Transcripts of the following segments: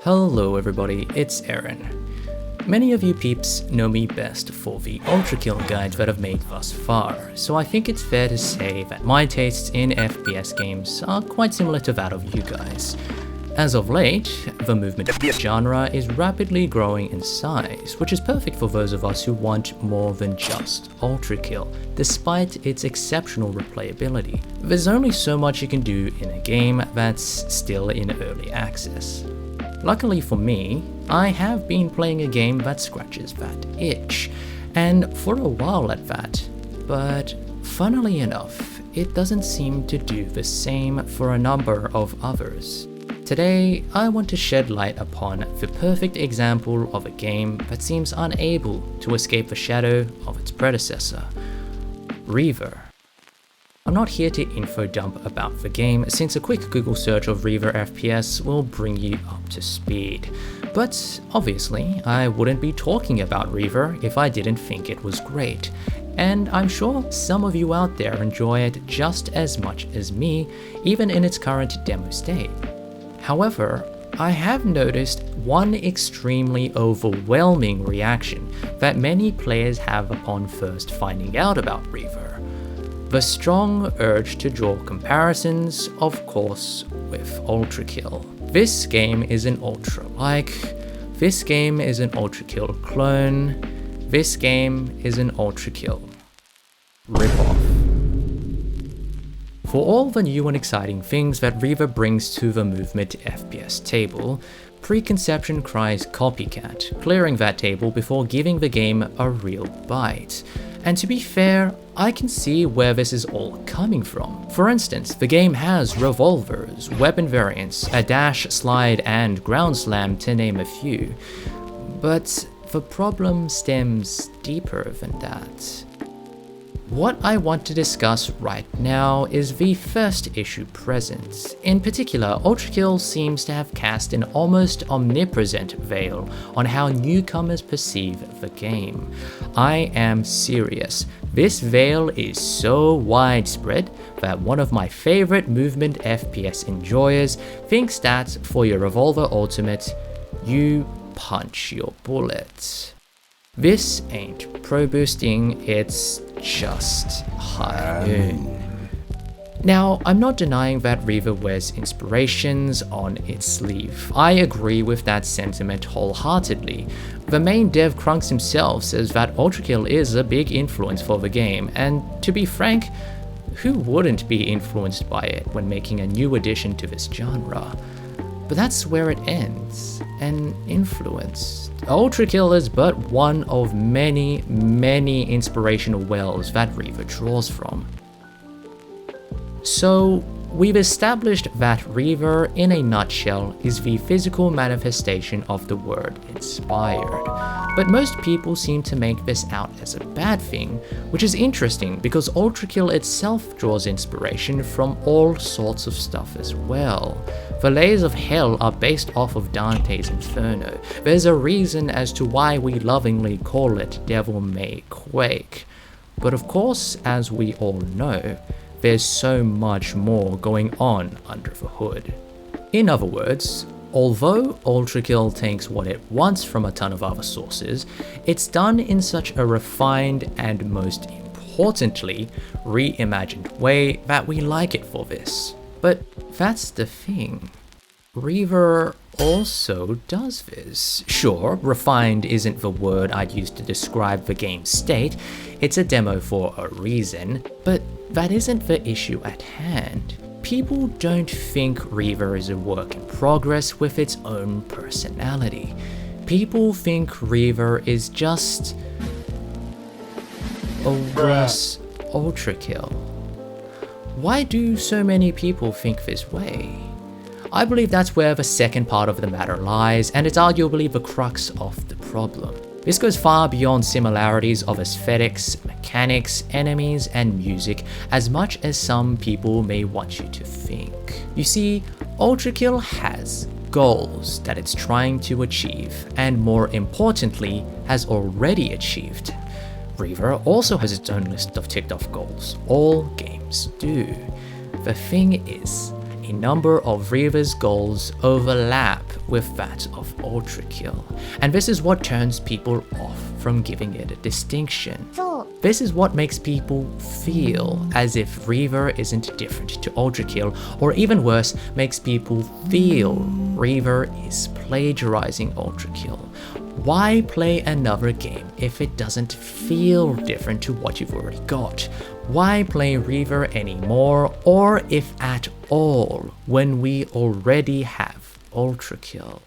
Hello everybody, it's Aaron. Many of you peeps know me best for the Ultra Kill guides that I've made thus far, so I think it's fair to say that my tastes in FPS games are quite similar to that of you guys. As of late, the movement genre is rapidly growing in size, which is perfect for those of us who want more than just Ultra Kill, despite its exceptional replayability. There's only so much you can do in a game that's still in early access. Luckily for me, I have been playing a game that scratches that itch, and for a while at that, but funnily enough, it doesn't seem to do the same for a number of others. Today, I want to shed light upon the perfect example of a game that seems unable to escape the shadow of its predecessor, Reaver. I'm not here to info dump about the game, since a quick Google search of Reaver FPS will bring you up to speed. But obviously, I wouldn't be talking about Reaver if I didn't think it was great. And I'm sure some of you out there enjoy it just as much as me, even in its current demo state. However, I have noticed one extremely overwhelming reaction that many players have upon first finding out about Reaver. The strong urge to draw comparisons, of course, with Ultra Kill. This game is an Ultra-like, this game is an Ultra Kill clone, this game is an Ultra Kill rip-off. For all the new and exciting things that Reaver brings to the Movement FPS table, Preconception cries copycat, clearing that table before giving the game a real bite. And to be fair, I can see where this is all coming from. For instance, the game has revolvers, weapon variants, a dash, slide, and ground slam to name a few. But the problem stems deeper than that. What I want to discuss right now is the first issue present. In particular, Ultra Kill seems to have cast an almost omnipresent veil on how newcomers perceive the game. I am serious. This veil is so widespread that one of my favorite movement FPS enjoyers thinks that for your Revolver Ultimate, you punch your bullet. This ain't pro boosting, it's just high noon. Now, I'm not denying that Reaver wears inspirations on its sleeve. I agree with that sentiment wholeheartedly. The main dev Krunks himself says that Ultra Kill is a big influence for the game, and to be frank, who wouldn't be influenced by it when making a new addition to this genre? But that's where it ends. An influence. Ultra Kill is but one of many inspirational wells that Reaver draws from. So, we've established that Reaver, in a nutshell, is the physical manifestation of the word inspired. But most people seem to make this out as a bad thing, which is interesting because Ultra Kill itself draws inspiration from all sorts of stuff as well. The layers of hell are based off of Dante's Inferno. There's a reason as to why we lovingly call it Devil May Quake. But of course, as we all know, there's so much more going on under the hood. In other words, although Ultra Kill takes what it wants from a ton of other sources, it's done in such a refined and most importantly, reimagined way that we like it for this. But that's the thing. Reaver also does this. Sure, refined isn't the word I'd use to describe the game's state, it's a demo for a reason, but that isn't the issue at hand. People don't think Reaver is a work in progress with its own personality. People think Reaver is just a worse Ultra Kill. Why do so many people think this way? I believe that's where the second part of the matter lies, and it's arguably the crux of the problem. This goes far beyond similarities of aesthetics, mechanics, enemies, and music as much as some people may want you to think. You see, Ultra Kill has goals that it's trying to achieve, and more importantly, has already achieved. Reaver also has its own list of ticked off goals. All games do. The thing is, a number of Reaver's goals overlap with that of Ultra Kill, and this is what turns people off from giving it a distinction. This is what makes people feel as if Reaver isn't different to Ultra Kill, or even worse, makes people feel Reaver is plagiarizing Ultra Kill. Why play another game if it doesn't feel different to what you've already got? Why play Reaver anymore, or if at all, when we already have Ultra Kill?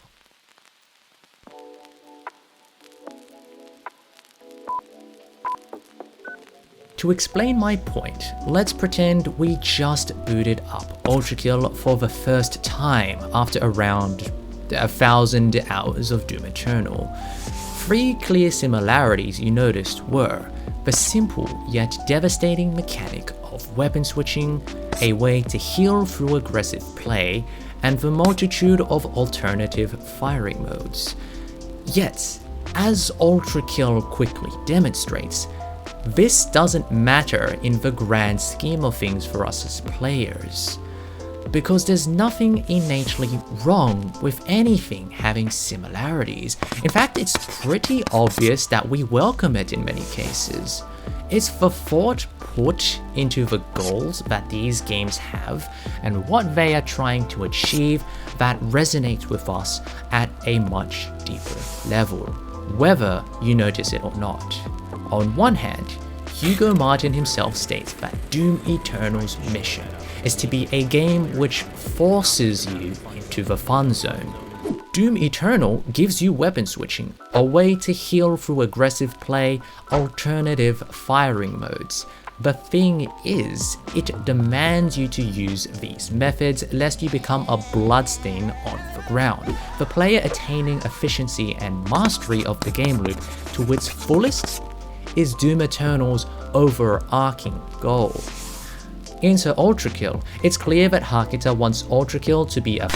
To explain my point, let's pretend we just booted up Ultra Kill for the first time after around 1,000 hours of Doom Eternal. 3 clear similarities you noticed were the simple yet devastating mechanic of weapon switching, a way to heal through aggressive play, and the multitude of alternative firing modes. Yet, as Ultra Kill quickly demonstrates, this doesn't matter in the grand scheme of things for us as players, because there's nothing innately wrong with anything having similarities. In fact, it's pretty obvious that we welcome it in many cases. It's the thought put into the goals that these games have and what they are trying to achieve that resonates with us at a much deeper level, whether you notice it or not. On one hand, Hugo Martin himself states that Doom Eternal's mission is to be a game which forces you into the fun zone. Doom Eternal gives you weapon switching, a way to heal through aggressive play, alternative firing modes. The thing is, it demands you to use these methods lest you become a bloodstain on the ground, the player attaining efficiency and mastery of the game loop to its fullest is Doom Eternal's overarching goal. Into Ultra Kill, it's clear that Hakita wants Ultra Kill to be a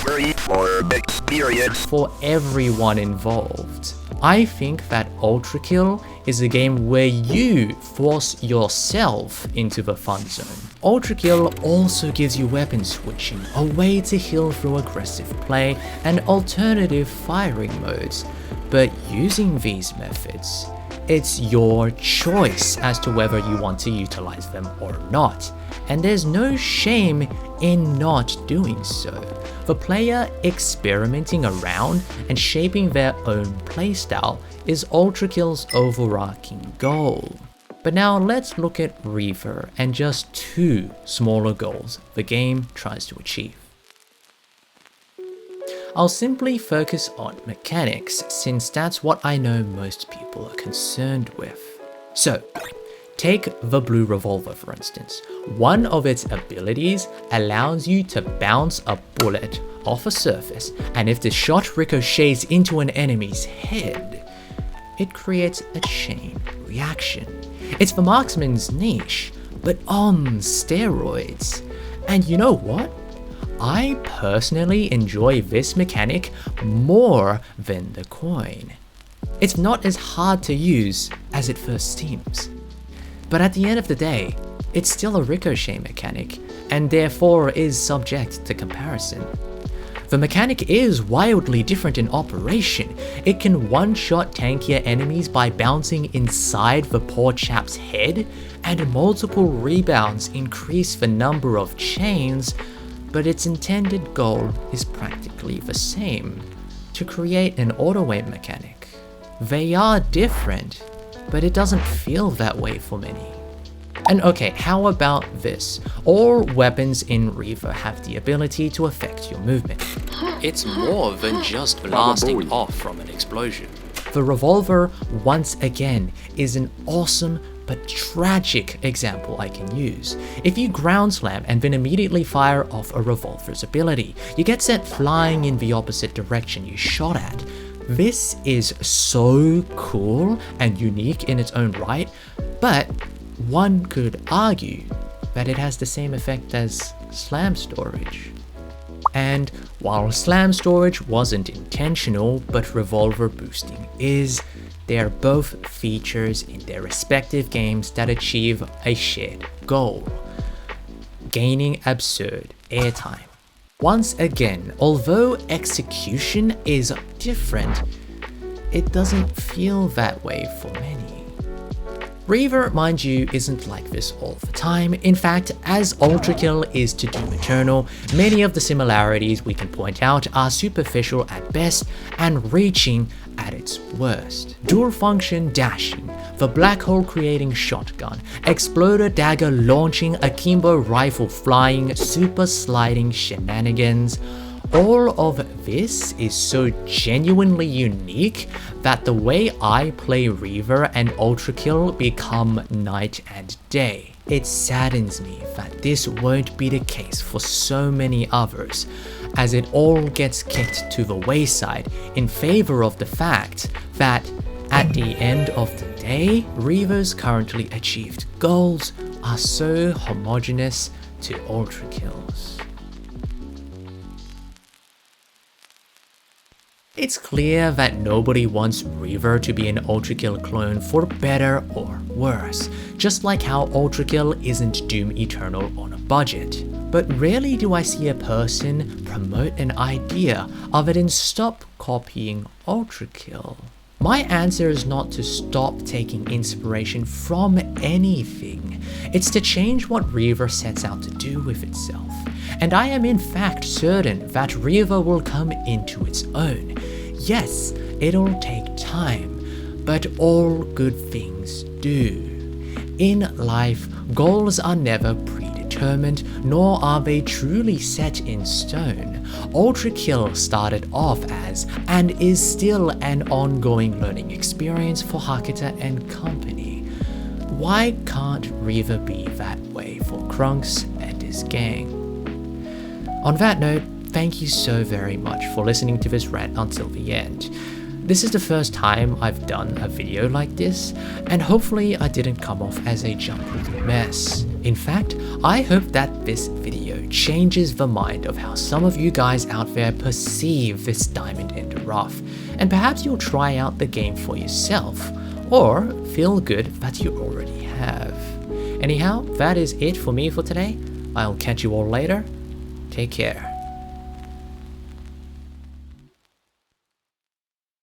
experience for everyone involved. I think that Ultra Kill is a game where you force yourself into the fun zone. Ultra Kill also gives you weapon switching, a way to heal through aggressive play and alternative firing modes, but using these methods, it's your choice as to whether you want to utilize them or not, and there's no shame in not doing so. The player experimenting around and shaping their own playstyle is Ultra Kill's overarching goal. But now let's look at Reaver and just 2 smaller goals the game tries to achieve. I'll simply focus on mechanics, since that's what I know most people are concerned with. So, take the Blue Revolver for instance. One of its abilities allows you to bounce a bullet off a surface, and if the shot ricochets into an enemy's head, it creates a chain reaction. It's the marksman's niche, but on steroids. And you know what? I personally enjoy this mechanic more than the coin. It's not as hard to use as it first seems. But at the end of the day, it's still a ricochet mechanic, and therefore is subject to comparison. The mechanic is wildly different in operation. It can one-shot tankier enemies by bouncing inside the poor chap's head, and multiple rebounds increase the number of chains, but its intended goal is practically the same, to create an auto-aim mechanic. They are different, but it doesn't feel that way for many. And okay, how about this? All weapons in Reaver have the ability to affect your movement. It's more than just blasting off from an explosion. The revolver, once again, is an awesome but tragic example I can use. If you ground slam and then immediately fire off a revolver's ability, you get sent flying in the opposite direction you shot at. This is so cool and unique in its own right, but one could argue that it has the same effect as slam storage. And while slam storage wasn't intentional, but revolver boosting is, they are both features in their respective games that achieve a shared goal: gaining absurd airtime. Once again, although execution is different, it doesn't feel that way for many. Reaver, mind you, isn't like this all the time. In fact, as Ultrakill is to Doom Eternal, many of the similarities we can point out are superficial at best and reaching at its worst. Dual function dashing, the black hole creating shotgun, exploder dagger launching, akimbo rifle flying, super sliding shenanigans. All of this is so genuinely unique that the way I play Reaver and Ultrakill become night and day. It saddens me that this won't be the case for so many others, as it all gets kicked to the wayside in favor of the fact that at the end of the day, Reaver's currently achieved goals are so homogeneous to Ultrakill's. It's clear that nobody wants Reaver to be an Ultrakill clone for better or worse, just like how Ultrakill isn't Doom Eternal on a budget. But rarely do I see a person promote an idea of it and stop copying Ultrakill. My answer is not to stop taking inspiration from anything, it's to change what Reaver sets out to do with itself. And I am in fact certain that Reaver will come into its own. Yes, it'll take time, but all good things do. In life, goals are never predetermined, nor are they truly set in stone. Ultrakill started off as, and is still, an ongoing learning experience for Hakuta and company. Why can't Reaver be that way for Krunks and his gang? On that note, thank you so very much for listening to this rant until the end. This is the first time I've done a video like this, and hopefully I didn't come off as a jumbled mess. In fact, I hope that this video changes the mind of how some of you guys out there perceive this Diamond in the Rough, and perhaps you'll try out the game for yourself, or feel good that you already have. Anyhow, that is it for me for today. I'll catch you all later. Take care.